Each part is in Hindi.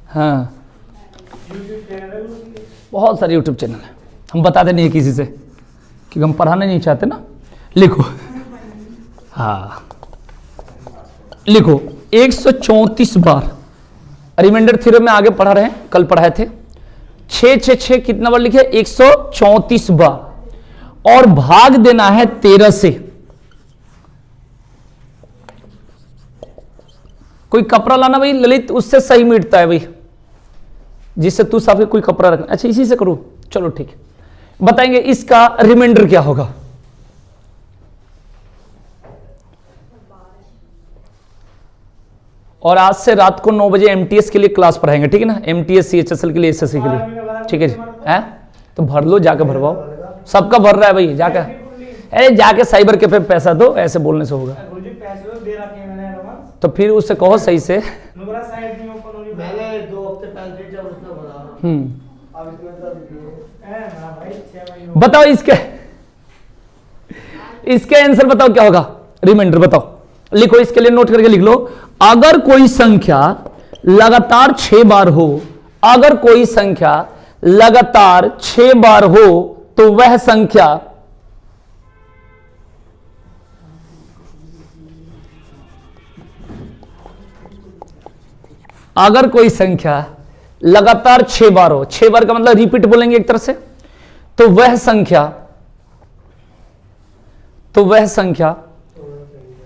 हाँ, बहुत सारे यूट्यूब चैनल है, हम बताते नहीं किसी से क्योंकि हम पढ़ाना नहीं चाहते ना। लिखो, हाँ लिखो 134 बार। रिमाइंडर थ्योरम में आगे पढ़ा रहे हैं, कल पढ़ाए थे। 6 कितना बार लिखे? 134 बार। और भाग देना है 13 से। कोई कपड़ा लाना भाई ललित, उससे सही मिटता है भाई, जिससे तू साफ कोई कपड़ा रखना। अच्छा इसी से करो, चलो ठीक है। बताएंगे इसका रिमाइंडर क्या होगा। और आज से रात को 9 बजे एमटीएस के लिए क्लास पढ़ाएंगे, ठीक है ना। एमटीएस सीएचएसएल के लिए, एसएससी के लिए, ठीक है जी। हैं तो भर लो, जाके भरवाओ। सबका भर रहा है भाई, जाके अरे जाके साइबर कैफे पैसा दो, ऐसे बोलने से होगा। तो फिर उससे कहो सही से। बताओ इसके आंसर बताओ क्या होगा। रिमाइंडर बताओ, लिखो, इसके लिए नोट करके लिख लो। अगर कोई संख्या लगातार 6 बार हो, अगर कोई संख्या लगातार 6 बार हो तो वह संख्या अगर कोई संख्या लगातार 6 बार हो, 6 बार का मतलब रिपीट बोलेंगे एक तरह से, तो वह संख्या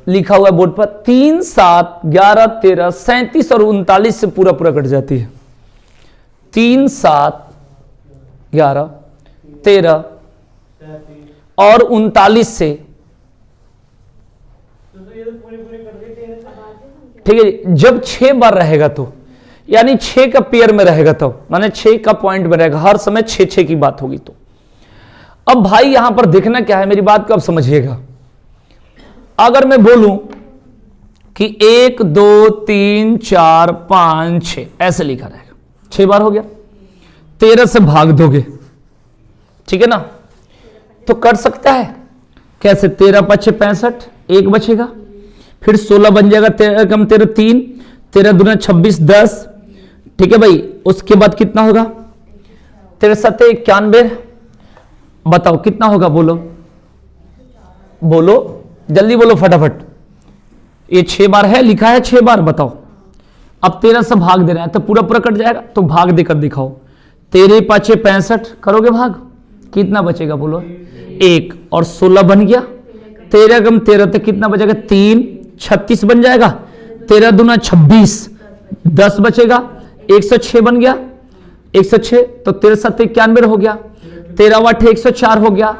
लिखा हुआ है बोर्ड पर 3, 7, 11, 13, 37 और 39 से पूरा कट जाती है। 3, 7, 11, 13 और 39 से, ठीक है। जब 6 बार रहेगा तो यानी 6 का पेयर में रहेगा तो माने 6 का पॉइंट में रहेगा, हर समय 6 की बात होगी। तो अब भाई यहां पर देखना क्या है, मेरी बात को अब समझिएगा। अगर मैं बोलूं कि 1, 2, 3, 4, 5, 6 ऐसे लिखा रहेगा, 6 बार हो गया। 13 से भाग दोगे, ठीक है ना, तो कर सकता है कैसे। 13 × 5 = 65, 1 बचेगा। फिर 16 बन जाएगा, 13 कम 13 3, 13 दूना 26, 10, ठीक है भाई। उसके बाद कितना होगा, 13 × 7 = 91। बताओ कितना होगा, बोलो बोलो जल्दी बोलो फटाफट। ये 6 बार है, लिखा है 6 बार, बताओ। अब 13 से भाग देना है तो पूरा कट जाएगा, तो भाग देकर दिखाओ। 13 × 5 = 65, करोगे भाग, कितना बचेगा बोलो, 1। और 16 बन गया। 13 कम 13 तो कितना बचेगा, 3, 36 बन जाएगा। 13 दूना 26, 10 बचेगा। 106 बन गया, 106। तो 13 × 7 = 91 हो गया। 13 × 8 = 104 हो गया।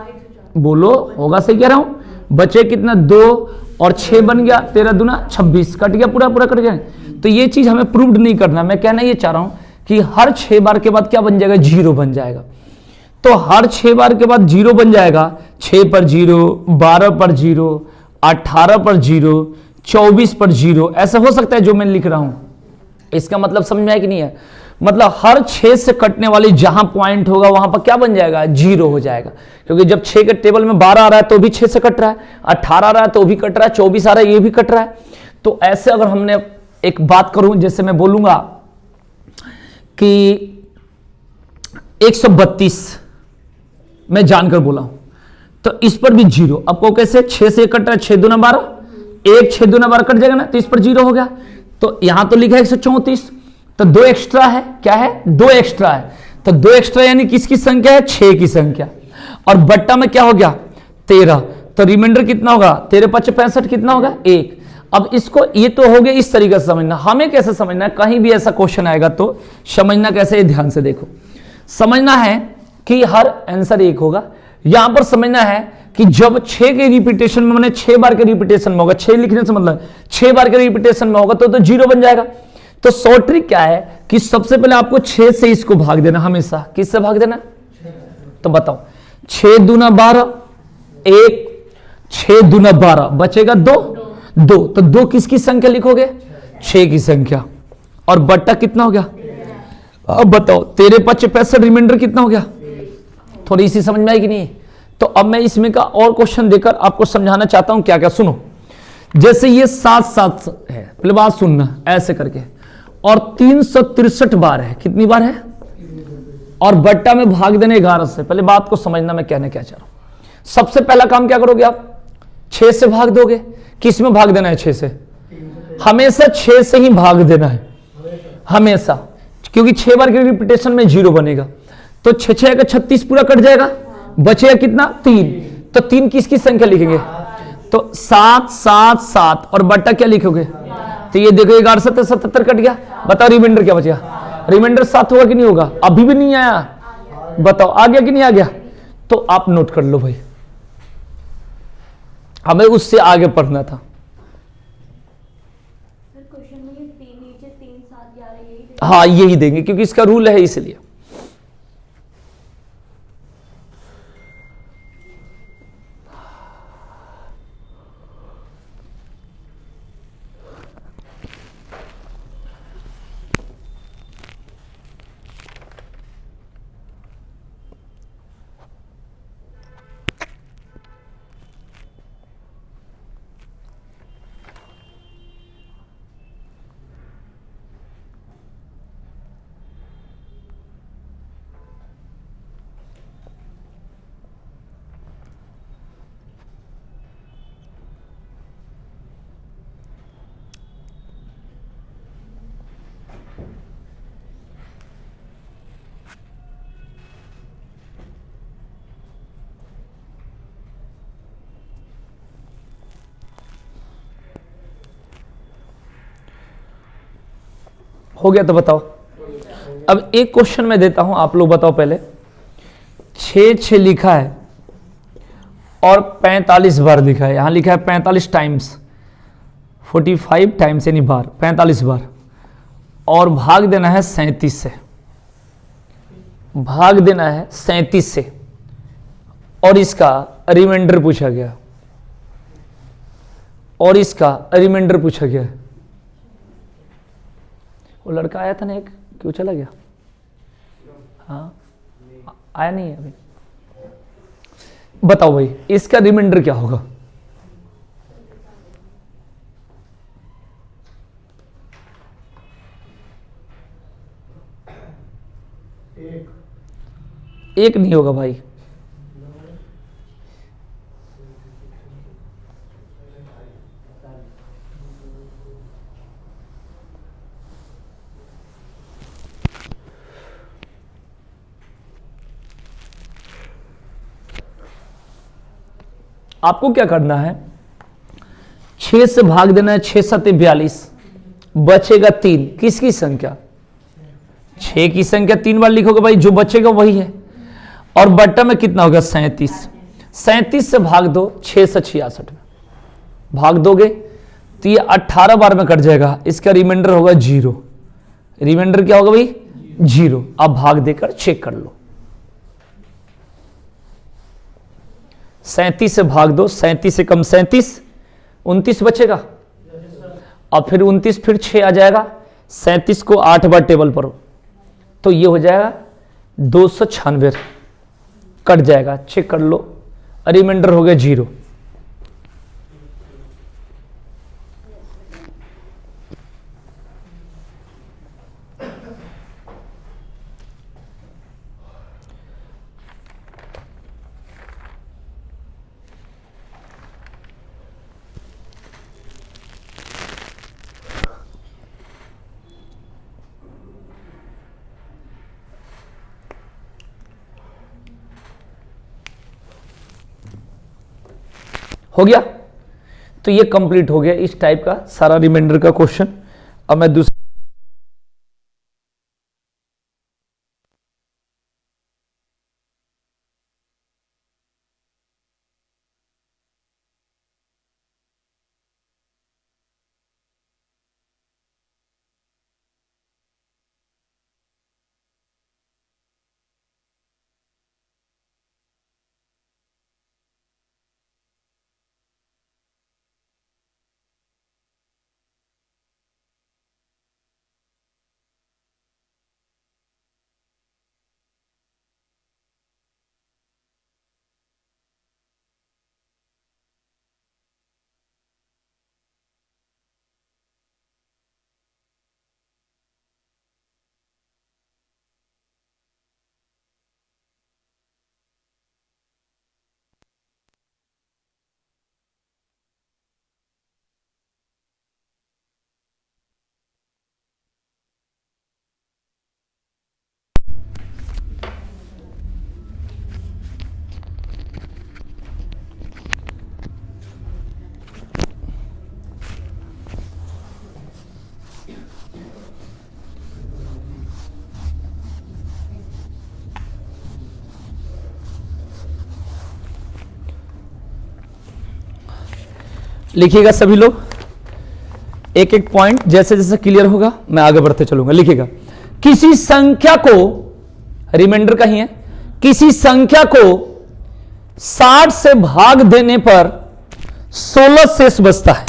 बोलो होगा, सही कह रहा हूं। बचे कितना, 2 और 6 बन गया। 13 दूना 26, कट गया, पूरा कट गया। तो ये चीज हमें प्रूव्ड नहीं करना, मैं कहना ये चाह रहा हूं कि हर 6 बार के बाद क्या बन जाएगा, 0 बन जाएगा। तो हर 6 बार के बाद 0 बन जाएगा। 6 पर 0, 12 पर 0, 18 पर 0, 24 पर 0, ऐसा हो सकता है जो मैं लिख रहा हूं। इसका मतलब समझ में आया कि नहीं है। मतलब हर 6 से कटने वाली जहां पॉइंट होगा वहां पर क्या बन जाएगा, 0 हो जाएगा। क्योंकि जब 6 के टेबल में 12 आ रहा है तो भी 6 से कट रहा है, 18 आ रहा है तो भी कट रहा है, 24 आ रहा है ये भी कट रहा है। तो ऐसे अगर हमने एक बात करूं, जैसे मैं बोलूंगा कि 132 मैं जानकर बोला हूं, तो इस पर भी 0। आपको कैसे, 6 से कट रहा है, 6 दूना 12, 1 6 दूना 12 कट जाएगा ना, तो इस पर 0 हो गया। तो यहां तो लिखा है 134, तो 2 एक्स्ट्रा है, क्या है, 2 एक्स्ट्रा है। तो 2 एक्स्ट्रा यानी किसकी संख्या है, 6 की संख्या। और बट्टा में क्या हो गया, 13। तो रिमाइंडर कितना होगा, 13 × 5 = 65, कितना होगा, 1। अब इसको, ये तो हो गया इस तरीके से समझना। हमें कैसे समझना है, कहीं भी ऐसा क्वेश्चन आएगा तो समझना कैसे, ध्यान से देखो। समझना है कि हर आंसर 1 होगा। यहां पर समझना है कि जब 6 के रिपीटेशन में, मैंने 6 बार के रिपीटेशन में होगा, 6 लिखने से मतलब 6 बार के रिपीटेशन में होगा तो 0 बन जाएगा। तो शॉर्ट ट्रिक क्या है कि सबसे पहले आपको 6 से इसको भाग देना, हमेशा किससे भाग देना। तो बताओ, 6 दूना 12, 1, 6 दूना 12 बचेगा 2, 2। तो 2 किसकी संख्या लिखोगे, 6 की संख्या। और बट्टा कितना हो गया, अब बताओ, 13 × 5 = 65, रिमाइंडर कितना हो गया। थोड़ी सी समझ में आएगी नहीं। तो अब मैं इसमें का और क्वेश्चन देकर आपको समझाना चाहता हूं क्या क्या। सुनो, जैसे ये 7 7 है, पहले बात सुनना, ऐसे करके और 363 बार है। कितनी बार है? और बट्टा में भाग देने 11 से। पहले बात को समझना मैं कहने क्या चाह रहा हूं। सबसे पहला काम क्या करोगे आप? 6 से भाग दोगे। किस में भाग देना है? 6 से। हमेशा 6 से ही भाग देना है, हमेशा, क्योंकि 6 बार की रिपीटेशन में 0 बनेगा। तो 6 6 का 36 पूरा कट जाएगा, बचेगा कितना? 3। तो 3 किसकी संख्या लिखेंगे? तो 7 7 7 और बट्टा क्या लिखोगे? तो ये देखो 11 से 77 कट गया। बताओ रिमाइंडर क्या बचेगा? रिमाइंडर 7 होगा कि नहीं होगा? अभी भी नहीं आया, बताओ आ गया कि नहीं आ गया? तो आप नोट कर लो भाई, हमें उससे आगे पढ़ना था। हाँ यही देंगे क्योंकि इसका रूल है, इसलिए। हो गया? तो बताओ। अब एक क्वेश्चन मैं देता हूं, आप लोग बताओ पहले। 6 6 लिखा है और 45 बार लिखा है। यहां लिखा है 45 टाइम्स, 45 टाइम्स यानी बार, 45 बार। और भाग देना है 37 से, भाग देना है 37 से। और इसका रिमाइंडर पूछा गया, और इसका रिमाइंडर पूछा गया। वो लड़का आया था ना एक, क्यों चला गया? हाँ आया नहीं है अभी। बताओ भाई इसका रिमाइंडर क्या होगा? एक नहीं होगा भाई। आपको क्या करना है? 6 से भाग देना है, 6 7 42, बचेगा 3। किसकी संख्या? 6 की संख्या 3 बार लिखोगे भाई, जो बचेगा वही है। और बट्टा में कितना होगा? 37। 37 से भाग दो 6 से 66 में, भाग दोगे तो ये 18 बार में कट जाएगा। इसका रिमाइंडर होगा 0। रिमाइंडर क्या होगा भाई? 0। अब भाग देकर चेक कर लो। 37 से भाग दो, 37 से कम 37, 29 बचेगा। अब फिर 29, फिर 6 आ जाएगा। 37 को 8 बार टेबल पर हो तो ये हो जाएगा 296, कट जाएगा। चेक कर लो, रिमाइंडर हो गया 0। हो गया? तो ये कंप्लीट हो गया इस टाइप का सारा रिमाइंडर का क्वेश्चन। अब मैं दूसरा लिखिएगा सभी लोग, एक एक पॉइंट जैसे जैसे क्लियर होगा मैं आगे बढ़ते चलूंगा। लिखिएगा, किसी संख्या को, रिमाइंडर कहीं है, किसी संख्या को 60 से भाग देने पर 16 शेष बचता है।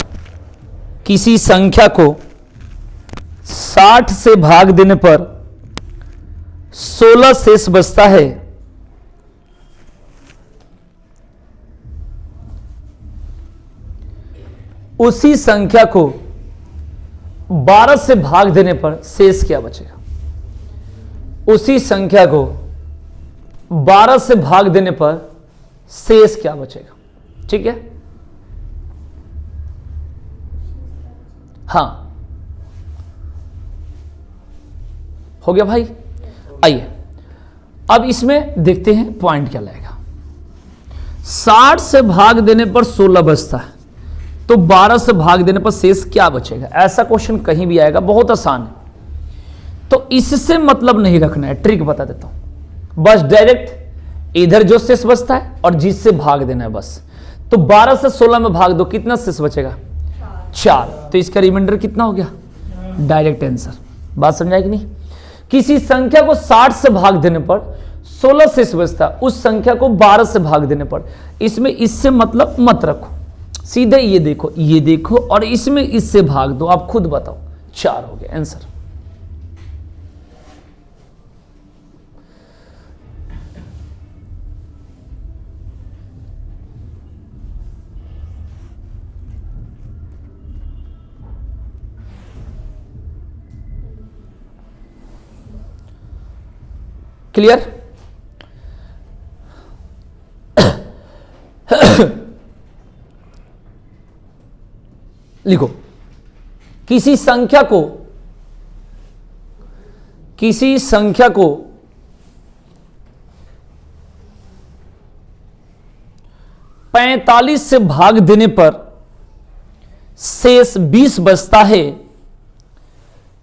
किसी संख्या को 60 से भाग देने पर 16 शेष बचता है। उसी संख्या को 12 से भाग देने पर शेष क्या बचेगा? उसी संख्या को 12 से भाग देने पर शेष क्या बचेगा? ठीक है, हां, हो गया भाई। आइए अब इसमें देखते हैं पॉइंट क्या लगेगा। 60 से भाग देने पर 16 बचता है, तो 12 से भाग देने पर शेष क्या बचेगा? ऐसा क्वेश्चन कहीं भी आएगा, बहुत आसान है। तो इससे मतलब नहीं रखना है, ट्रिक बता देता हूं। बस डायरेक्ट इधर जो शेष बचता है और जिससे भाग देना है बस। तो 12 से 16 में भाग दो, कितना शेष बचेगा? 4। तो इसका रिमाइंडर कितना हो गया? Direct answer. बात समझाई कि नहीं? किसी संख्या को 60 से भाग देने पर 16 शेष बचता है, उस संख्या को 12 से भाग देने पर। इसमें इससे मतलब मत रखो, सीधे ये देखो और इसमें इससे भाग दो, आप खुद बताओ। 4 हो गया आंसर। क्लियर? लिखो, किसी संख्या को 45 से भाग देने पर शेष 20 बचता है।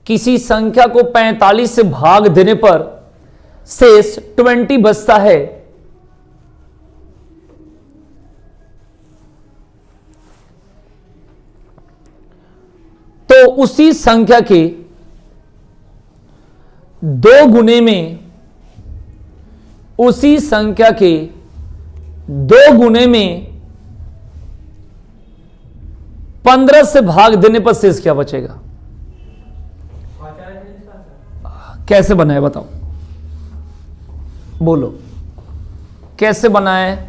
किसी संख्या को 45 से भाग देने पर शेष 20 बचता है। तो उसी संख्या के 2 गुने में, उसी संख्या के 2 गुने में 15 से भाग देने पर शेष क्या बचेगा? कैसे बनाए बताओ, बोलो कैसे बनाए,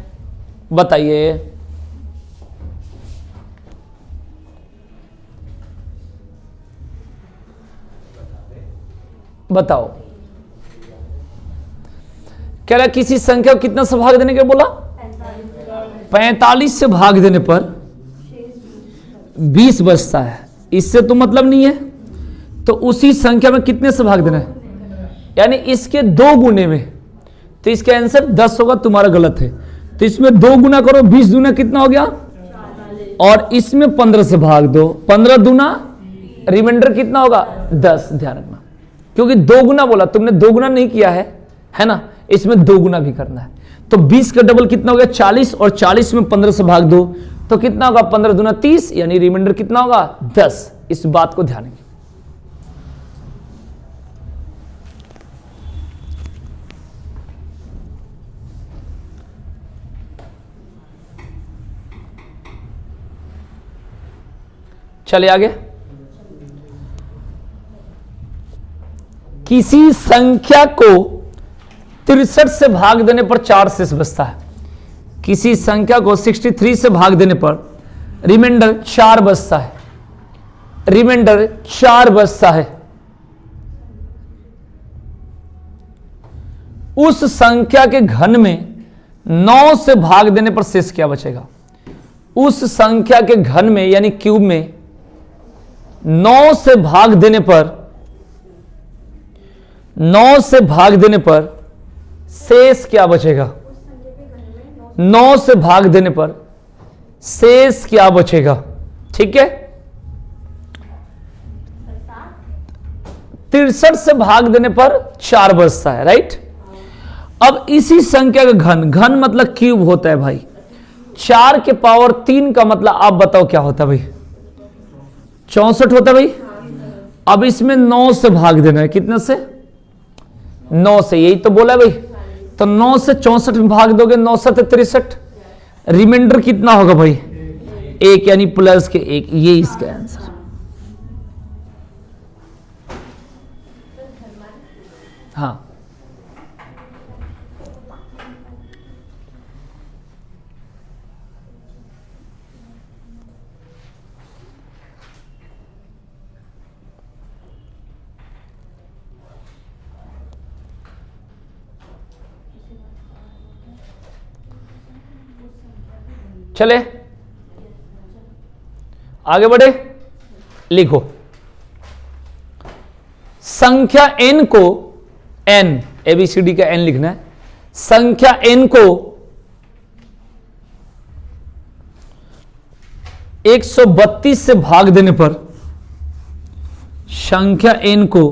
बताइए। बताओ, कह रहा किसी संख्या को कितना से भाग देने के बोला? 45 से भाग देने पर 20 बचता है। इससे तो मतलब नहीं है, तो उसी संख्या में कितने से भाग देना है? यानी इसके 2 गुने में। तो इसका आंसर 10 होगा, तुम्हारा गलत है। तो इसमें 2 गुना करो, 20 दूना कितना हो गया? और इसमें 15 से भाग दो, 15 दूना रिमाइंडर कितना होगा? 10। ध्यान रखना, क्योंकि 2 गुना बोला, तुमने 2 गुना नहीं किया है ना? इसमें 2 गुना भी करना है। तो 20 का डबल कितना हो गया? 40, और 40 में 15 से भाग दो तो कितना होगा? 15 दूना 30, यानी रिमाइंडर कितना होगा? 10। इस बात को ध्यान रखिए। चलिए आगे। किसी संख्या को 63 से भाग देने पर 4 शेष बचता है। किसी संख्या को 63 से भाग देने पर रिमाइंडर 4 बचता है। रिमाइंडर 4 बचता है। उस संख्या के घन में 9 से भाग देने पर शेष क्या बचेगा? उस संख्या के घन में यानी क्यूब में 9 से भाग देने पर 9 से भाग देने पर शेष क्या बचेगा? 9 से भाग देने पर शेष क्या बचेगा? ठीक है, 63 से भाग देने पर 4 बचता है, राइट। अब इसी संख्या का घन, घन मतलब क्यूब होता है भाई, 4 के पावर 3 का मतलब आप बताओ क्या होता भाई? 64 होता भाई। अब इसमें 9 से भाग देना है, कितने से? 9 से, यही तो बोला भाई। तो 9 से 64 में भाग दोगे, 9 7 63, रिमाइंडर कितना होगा भाई? 1, यानी प्लस के 1। ये इसका आंसर। हाँ, चले आगे बढ़े। लिखो संख्या n को, n ABCD का n लिखना है। संख्या n को 132 से भाग देने पर, संख्या n को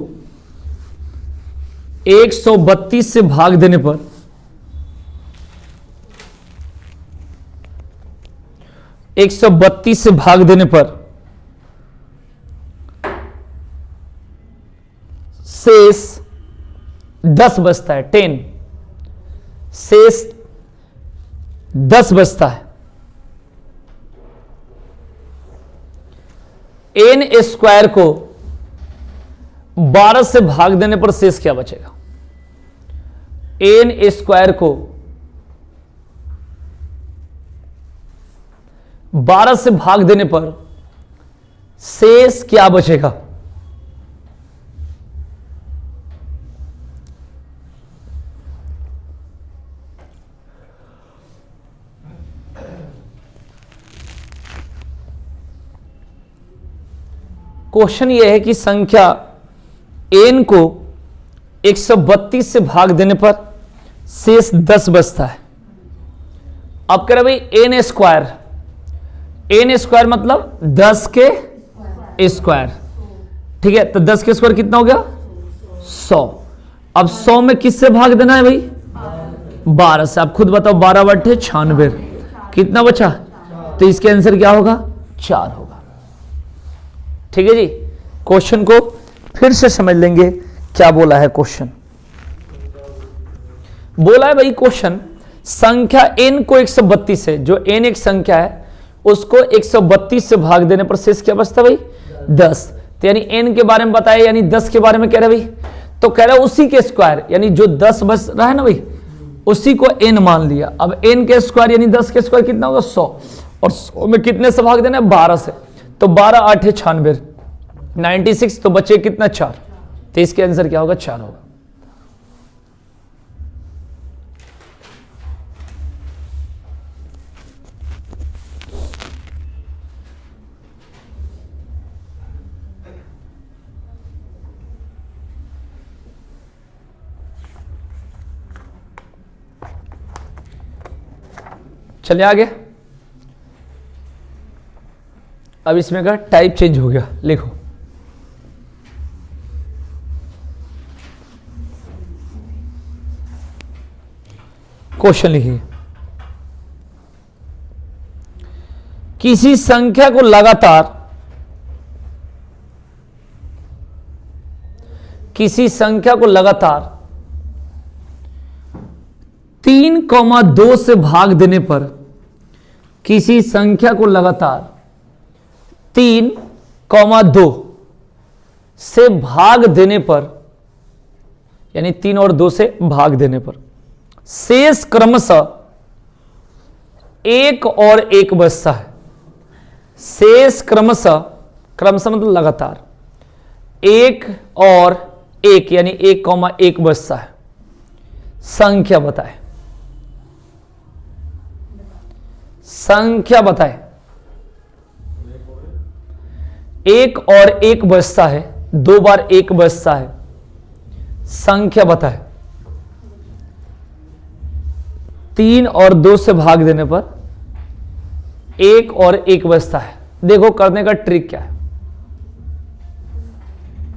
132 से भाग देने पर 132 से भाग देने पर शेष 10 बचता है, 10। शेष 10 बचता है। n स्क्वायर को 12 से भाग देने पर शेष क्या बचेगा? n स्क्वायर को 12 से भाग देने पर शेष क्या बचेगा? क्वेश्चन यह है कि संख्या n को 132 से भाग देने पर शेष 10 बचता है। अब कह रहे भाई n स्क्वायर, n स्क्वायर मतलब 10 के स्क्वायर, ठीक है। तो 10 के स्क्वायर कितना हो गया? 100। अब 100 में किससे भाग देना है भाई? 12 से। आप खुद बताओ, 12 बटे 96, कितना बचा? तो इसके आंसर क्या होगा? 4 होगा। ठीक है जी। क्वेश्चन को फिर से समझ लेंगे, क्या बोला है क्वेश्चन। बोला है भाई क्वेश्चन, संख्या n को 132 से, जो n एक संख्या है उसको 132 से भाग देने पर शेष क्या बचता भाई? 10। तो यानी n के बारे में बताया, यानी 10 के बारे में कह रहे भाई। तो कह रहा है उसी के स्क्वायर, यानी जो 10 बच रहा है ना भाई, उसी को n मान लिया। अब n के स्क्वायर यानी 10 के स्क्वायर कितना होगा? 100। और 100 में कितने से भाग देना है? 12 से। तो 12 8 96, 96। तो बचे कितना? 4। तो इसके आंसर क्या होगा? 4 होगा। चलिए आगे। अब इसमें का टाइप चेंज हो गया। लिखो क्वेश्चन लिखिए, किसी संख्या को लगातार 3,2 से भाग देने पर, किसी संख्या को लगातार 3,2 से भाग देने पर, यानी 3 और 2 से भाग देने पर शेष क्रमशः 1 और 1 बचता है। शेष क्रमशः मतलब लगातार 1 और 1 यानी 1,1 बचता है। संख्या बताए, संख्या बताए। 1 और 1 बचता है, 2 बार 1 बचता है। संख्या बताए। 3 और 2 से भाग देने पर 1 और 1 बचता है। देखो करने का ट्रिक क्या है।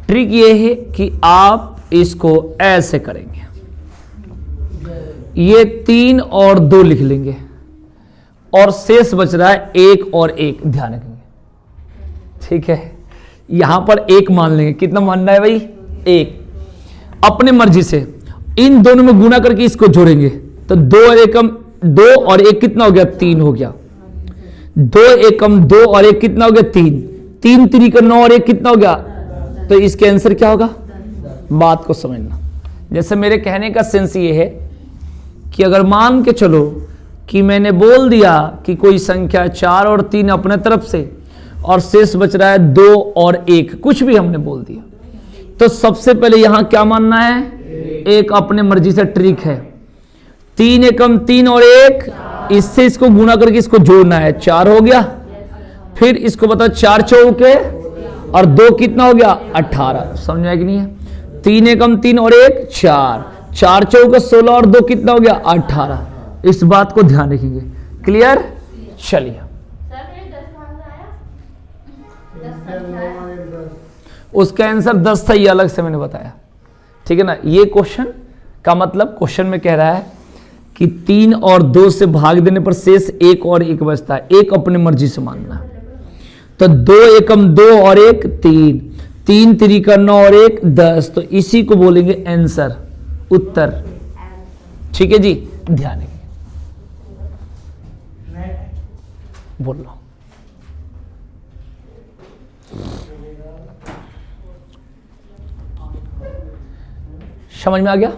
ट्रिक ये है कि आप इसको ऐसे करेंगे, ये 3 और 2 लिख लेंगे और शेष बच रहा है 1 और 1, ध्यान रखेंगे, ठीक है। यहां पर 1 मान लेंगे, कितना मानना है भाई, 1। अपने मर्जी से इन दोनों में गुना करके इसको जोड़ेंगे, तो 2 और 1 2 और 1 कितना हो गया, 3 हो गया। 2 एकम 2 और 1 कितना हो गया, 3। 3 3 9 और 1 कितना हो गया, तो इसके आंसर क्या होगा, बात को समझना। जैसे मेरे कहने का सेंस ये है कि अगर मान के चलो कि मैंने बोल दिया कि कोई संख्या 4 और 3 अपने तरफ से और शेष बच रहा है 2 और 1, कुछ भी हमने बोल दिया, तो सबसे पहले यहां क्या मानना है, एक अपने मर्जी से ट्रिक है। 3 एकम 3 और 1, इससे इसको गुना करके इसको जोड़ना है, 4 हो गया। फिर इसको बताओ 4 चौके और 2 कितना हो गया, 18। समझ में आया कि नहीं है। 3 एकम 3 और 1 4, 4 चौके 16 और 2 कितना हो गया, 18। इस बात को ध्यान रखेंगे, क्लियर। चलिए, उसका आंसर 10 था, ये अलग से मैंने बताया, ठीक है ना। ये क्वेश्चन का मतलब, क्वेश्चन में कह रहा है कि 3 और 2 से भाग देने पर शेष 1 और 1 बचता है, 1 अपने मर्जी से मानना। तो 2 एकम 2 और 1 3, 3 3 9 और 1 10, तो इसी को बोलेंगे आंसर, उत्तर, ठीक है जी। ध्यान रखिए, बोल लो। समझ में आ गया,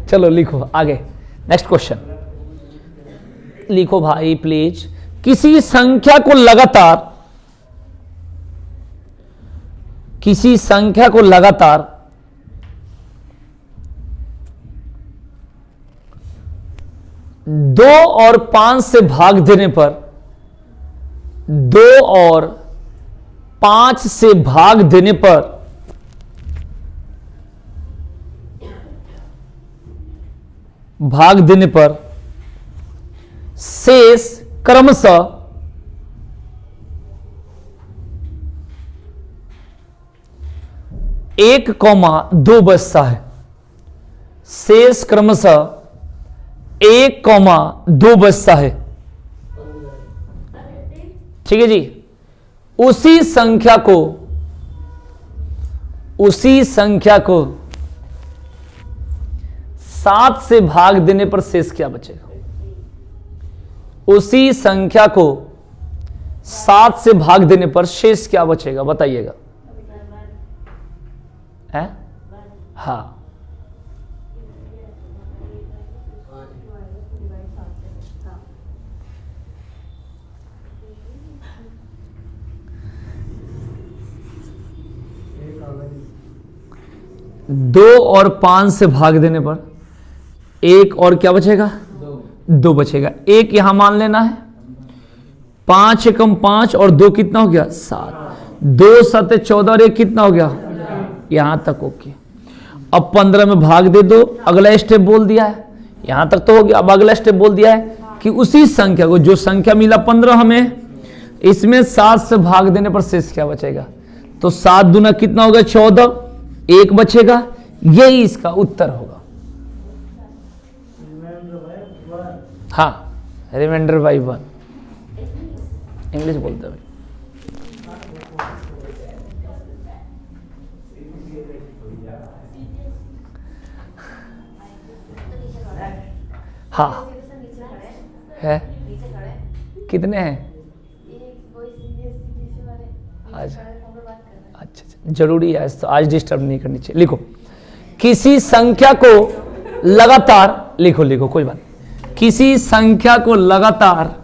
चलो लिखो आगे, नेक्स्ट क्वेश्चन लिखो भाई प्लीज। किसी संख्या को लगातार 2 और 5 से भाग देने पर, 2 और 5 से भाग देने पर शेष क्रमशः 1,2 बचता है। शेष क्रमशः 1,2 बचता है, ठीक है जी। उसी संख्या को 7 से भाग देने पर शेष क्या बचेगा। उसी संख्या को 7 से भाग देने पर शेष क्या बचेगा, बताइएगा। है, हाँ, दो और 5 से भाग देने पर 1 और क्या बचेगा, 2 बचेगा। 1 यहां मान लेना है, 5 एकम 5 और 2 कितना हो गया, 7। 2 7 14 और 1 कितना हो गया, यहां तक ओके। अब 15 में भाग दे दो, अगला स्टेप बोल दिया है, यहां तक तो हो गया। अब अगला स्टेप बोल दिया है कि उसी संख्या को, जो संख्या मिला 15 हमें, इसमें 7 से भाग देने पर शेष क्या बचेगा। तो 7 दूना कितना होगा, 14, 1 बचेगा। यही इसका उत्तर होगा। हाँ, रिमाइंडर बाई 1, इंग्लिश बोलते हैं। हाँ है, कितने हैं, अच्छा, जरूरी है तो आज डिस्टर्ब नहीं करनी चाहिए। लिखो, किसी संख्या को लगातार, लिखो कोई बात, किसी संख्या को लगातार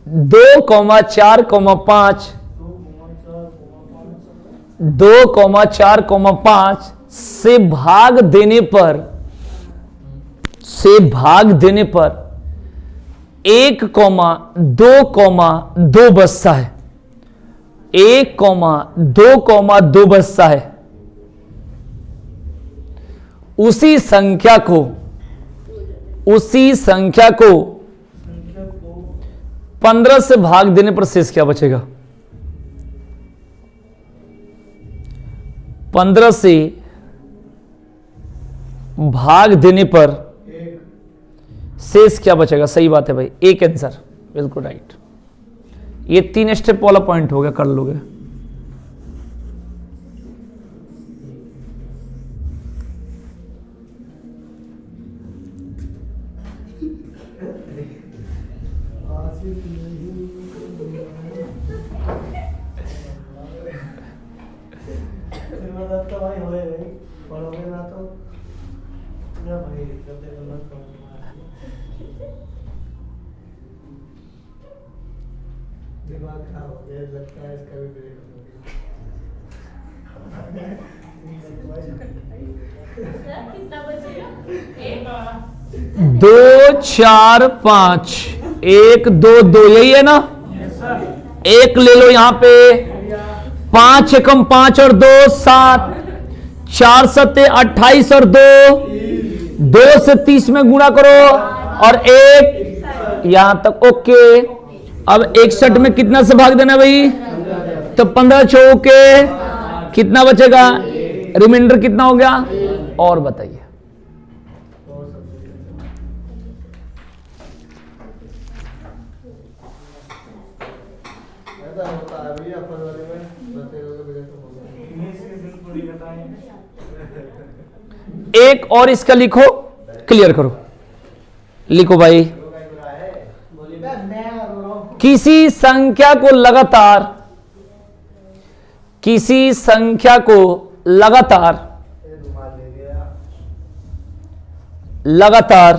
2,4,5 से भाग देने पर 1,2,2 बचता है। 1,2,2 बचता है। उसी संख्या को 15 से भाग देने पर शेष क्या बचेगा। 15 से भाग देने पर शेष क्या बचेगा? सही बात है भाई, एक आंसर, बिल्कुल राइट। ये 3 स्टेप वाला पॉइंट हो गया, कर लोगे। दिमाग खराब हो गया, लगता है इसका भी ब्रेक हो कितना बचेगा? 2 4 5, 1 2 2, यही है ना? एक ले लो यहां पे, 5 एकम 5 और 2 7, 4 सत्ते 28 और 2 से 30 में गुणा करो और 1 यहां तक। ओके, अब 61 में कितना से भाग देना भाई? तो 15 चौके कितना बचेगा? रिमाइंडर कितना हो गया? और बताइए। ऐसा होता है भैया फरवरी में बच्चे लोग के जैसे होगा। एक और इसका लिखो, क्लियर करो। लिखो भाई, किसी संख्या को लगातार लगातार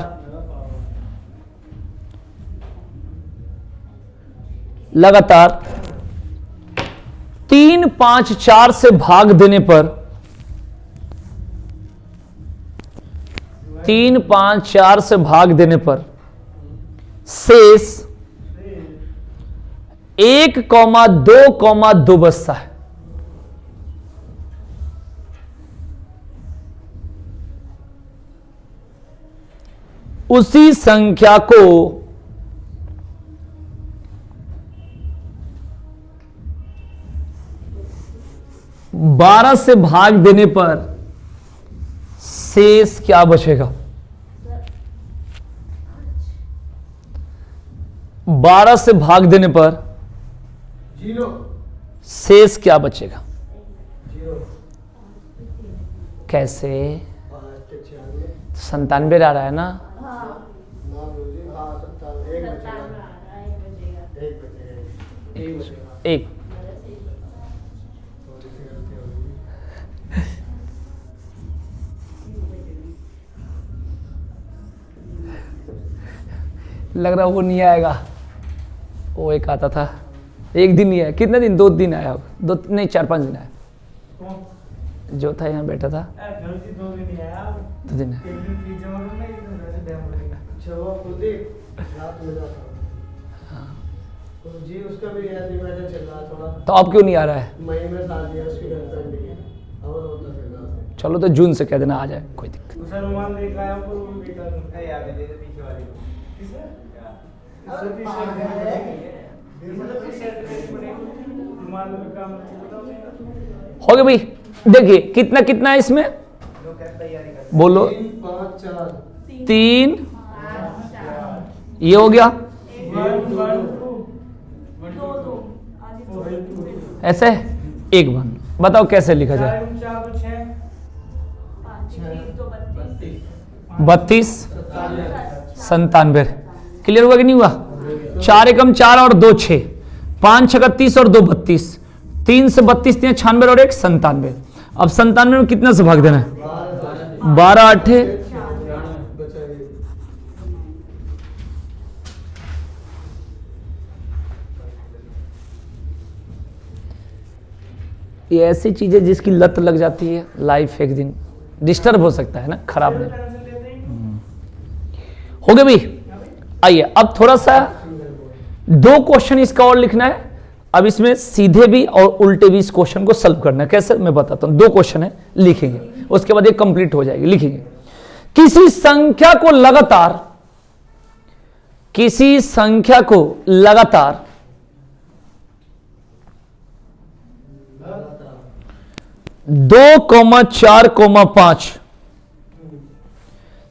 3 5 4 से भाग देने पर 3 5 4 से भाग देने पर शेष 1,2,2 बचता है। उसी संख्या को 12 से भाग देने पर शेष क्या बचेगा? 12 से भाग देने पर 0 शेष क्या बचेगा? 0 कैसे? 5 97 आ रहा है ना? हाँ, 9 1 बचेगा, 1 बचेगा, एक लग रहा वो नहीं आएगा। वो एक आता था, एक दिन नहीं आया। कितने दिन? 2 दिन आया, 2 नहीं 4-5 दिन आया। जो था यहाँ बैठा था, 2 दिन आया। अच्छा वो खुद ही रात में जाता तो जी उसका भी ऐसे ही मैटर चल रहा थोड़ा। तो अब क्यों नहीं आ रहा है? मई में शादी है उसकी गर्लफ्रेंड की, और होता फिर रहा। चलो तो जून से कह देना आ जाए, कोई दिक्कत नहीं। दूसरा रुमाल देखा है वो भी बेकार है यार, दे दे पीछे वाली किसे क्या इससे टी-शर्ट रुमाल में काम हो गया भाई। देखिए कितना कितना है इसमें, बोलो। 3 5 4 3 ये हो गया ऐसे, एक बार बताओ कैसे लिखा जाए? 32 97 क्लियर हुआ कि नहीं हुआ? 4 एकम 4 और 2 6, 5 36 और 2 32, 3 से 32 96 और 1 97। अब 97 में कितना से भाग देना है? 12 8 ये ऐसी चीजें जिसकी लत लग जाती है, लाइफ एक दिन डिस्टर्ब हो सकता है ना, खराब नहीं। हो गया भाई। आइए अब थोड़ा सा 2 क्वेश्चन इसका और लिखना है। अब इसमें सीधे भी और उल्टे भी इस क्वेश्चन को सॉल्व करना है। कैसे मैं बताता हूं। 2 क्वेश्चन है, लिखेंगे, उसके बाद ये कंप्लीट हो जाएगी। लिखेंगे किसी संख्या को लगातार 2, 4, 5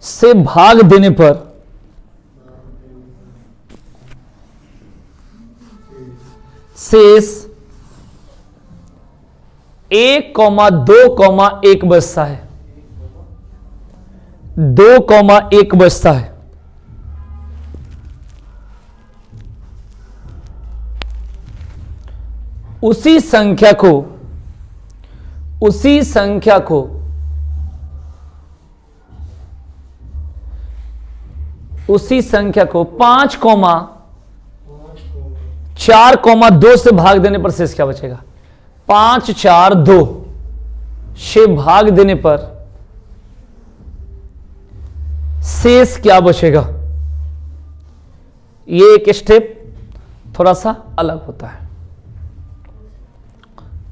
से भाग देने पर शेष 1,2,1 बचता है। 2,1 बचता है। उसी संख्या को 5,4,2 से भाग देने पर शेष क्या बचेगा? 5,4,2 से भाग देने पर शेष क्या बचेगा? ये एक स्टेप थोड़ा सा अलग होता है,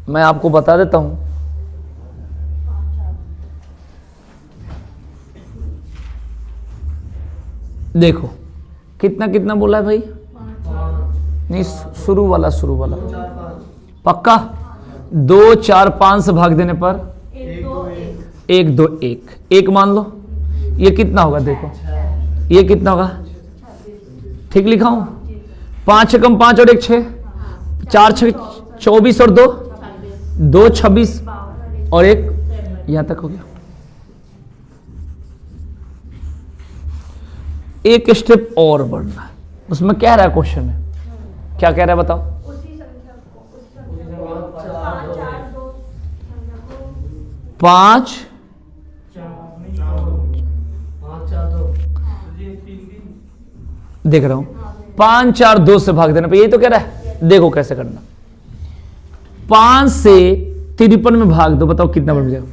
मैं आपको बता देता हूं। देखो कितना कितना बोला है भाई? नहीं, शुरू वाला 4, 5 पक्का। 2, 4, 5 से भाग देने पर 1, 2, 1 1, 2, 1 1 मान लो। ये कितना होगा? देखो ये कितना होगा? ठीक लिखा हूं? 5 से कम 5 और 1 6, 4 6 24 और 2 2 26 और 1 यहां तक हो गया। एक स्टेप और बढ़ना है। उसमें क्या रहा है क्वेश्चन में? क्या कह रहा है बताओ? उसी संख्या को 5, 4, 2 संख्या को 5 5, 4, 2 देख रहा हूं। 5, 4, 2 से भाग देना, यही तो कह रहा है। देखो कैसे करना। 5 से 53 में भाग दो, बताओ कितना बन जाएगा?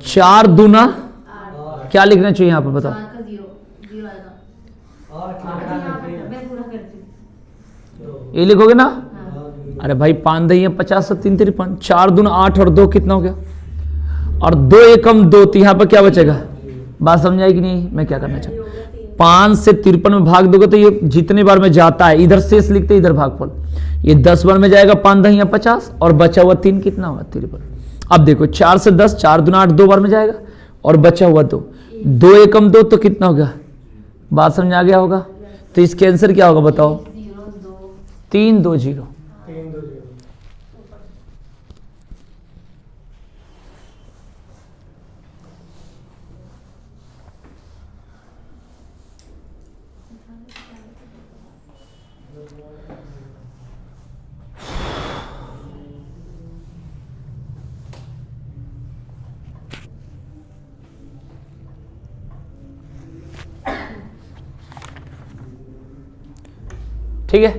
4 दूना क्या लिखना चाहिए यहां पर बताओ? ये लिखोगे ना? अरे भाई 5 दही 50 3 53, 4 दूना 8 और 2 कितना हो गया? और 2 एकम 2, तो यहां पर क्या बचेगा? बात समझ आई कि नहीं? मैं क्या करना चाहता हूं, 5 से 53 में भाग दोगे तो ये जितने बार में जाता है, इधर शेष लिखते इधर भागफल, ये 10 बार में जाएगा। 5 दही 50 और बचा हुआ 3 कितना होगा? 53। अब देखो 4 से 10, 4 दूना 8 2 बार में जाएगा और बचा हुआ 2, 2 एकम 2 तो कितना हो गया? बात समझ आ गया होगा? तो इसके आंसर क्या होगा बताओ? 3 2 0। 3, 2 0। ठीक है,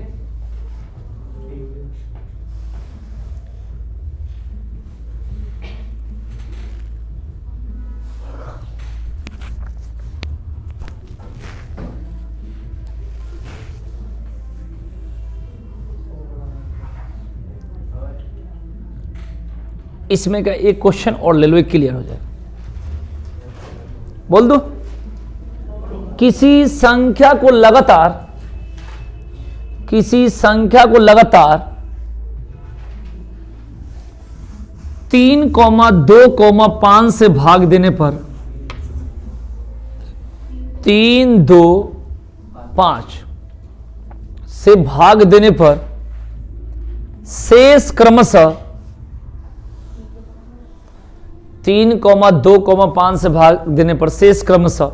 इसमें का एक क्वेश्चन और ले लो, एक क्लियर हो जाएगा। बोल दो, किसी संख्या को लगातार 3,2,5 से भाग देने पर 3 2 5 से भाग देने पर शेष क्रमशः 3,2,5 से भाग देने पर शेष क्रमशः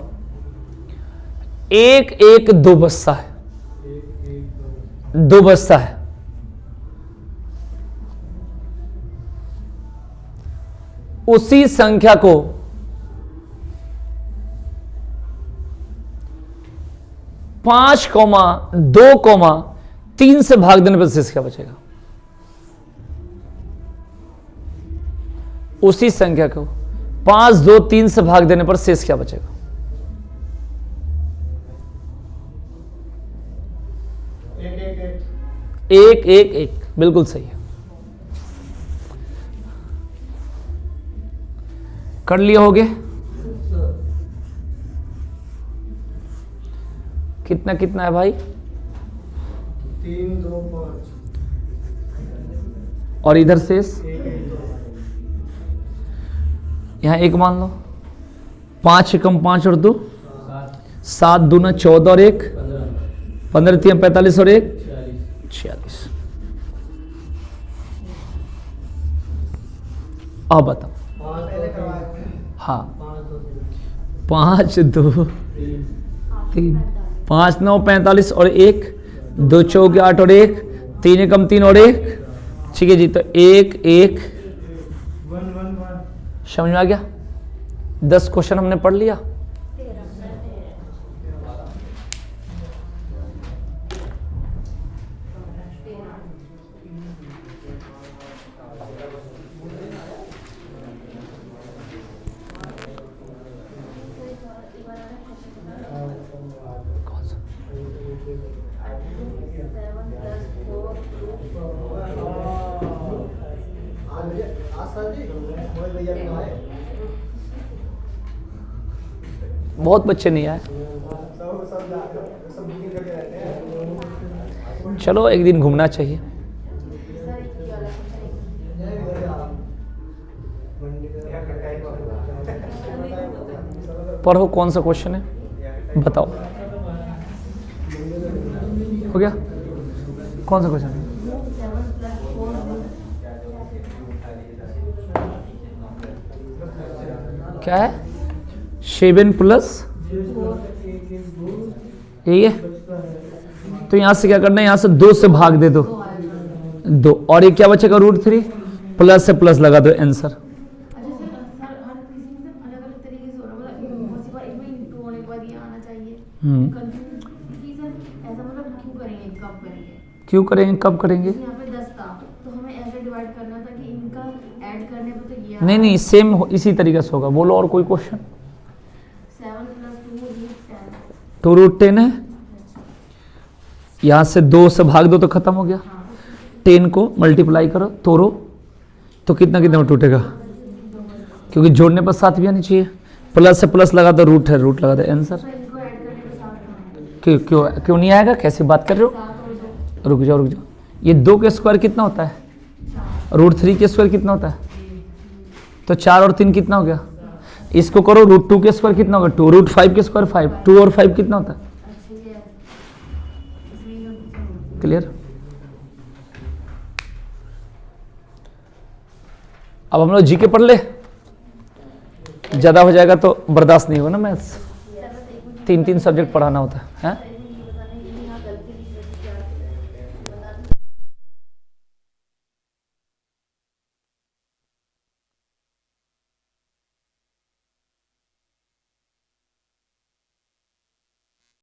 1 1 2 बचता है। 2 बचता है। उसी संख्या को 5,2,3 से भाग देने पर शेष क्या बचेगा? उसी संख्या को 5 2 3 से भाग देने पर शेष क्या बचेगा? 1 1 1। बिल्कुल सही है, कर लिया होगे? कितना कितना है भाई? 3 2 5 और इधर शेष 1 1 2। यहाँ 1 मान लो, 5 एकम 5 और 2 7 दूना 14 और 1 15 3 45 और 1 46। अब बताओ। पहले करवाए हाँ 5 2 5 2 3 5 9 45 और 1 2 चौके 8 और 1 3 एकम 3 और 1। ठीक है जी, तो 1 1 1 1 1 समझ में आ गया। 10 क्वेश्चन हमने पढ़ लिया। बहुत बच्चे नहीं आए। चलो एक दिन घूमना चाहिए। पढ़ो, कौन सा क्वेश्चन है बताओ। हो गया? कौन सा क्वेश्चन है? क्या है? 7 प्लस यही है। तो यहां से क्या करना है, यहां से 2 से भाग दे दो 2, और ये क्या बचेगा √3 प्लस से प्लस लगा दो आंसर। अच्छा सर, हर किसी में अलग अलग तरीके से हो रहा है, मतलब पॉसिबल एक में इंटू होने के बाद ये आना चाहिए। कंफ्यूज कि सर ऐसा मतलब क्यों करेंगे, कब करेंगे? क्यों करेंगे, कब करेंगे? यहाँ पे 10 था तो हमें ऐसे डिवाइड करना था कि इनका ऐड करने पे तो ये नहीं नहीं, सेम इसी तरीके से होगा। बोलो और कोई क्वेश्चन। 7 + 2 = 10। 2 √10 है। यहां से 2 से भाग दो तो खत्म हो गया। 10 को मल्टीप्लाई करो, तोड़ो तो कितना कितना में टूटेगा, क्योंकि जोड़ने पर 7 भी आनी चाहिए। प्लस से प्लस लगा दो, रूट है, रूट लगा दो आंसर। तो इनको ऐड करने पे 7 होना क्यों क्यों क्यों नहीं आएगा? कैसी बात कर रहे हो? 7 और 2 रुक जाओ रुक जाओ। ये 2 के स्क्वायर कितना होता है? √3 के स्क्वायर कितना होता है? तो 4 और 3 कितना हो गया? इसको करो, √2 के स्क्वायर कितना होगा? 2 √5 के स्क्वायर 5, 2 और 5 कितना होता है? अच्छे से इसमें क्लियर? अब हम लोग जीके पढ़ ले, ज्यादा हो जाएगा तो बर्दाश्त नहीं होगा ना। मैथ्स 3 सब्जेक्ट पढ़ाना होता है।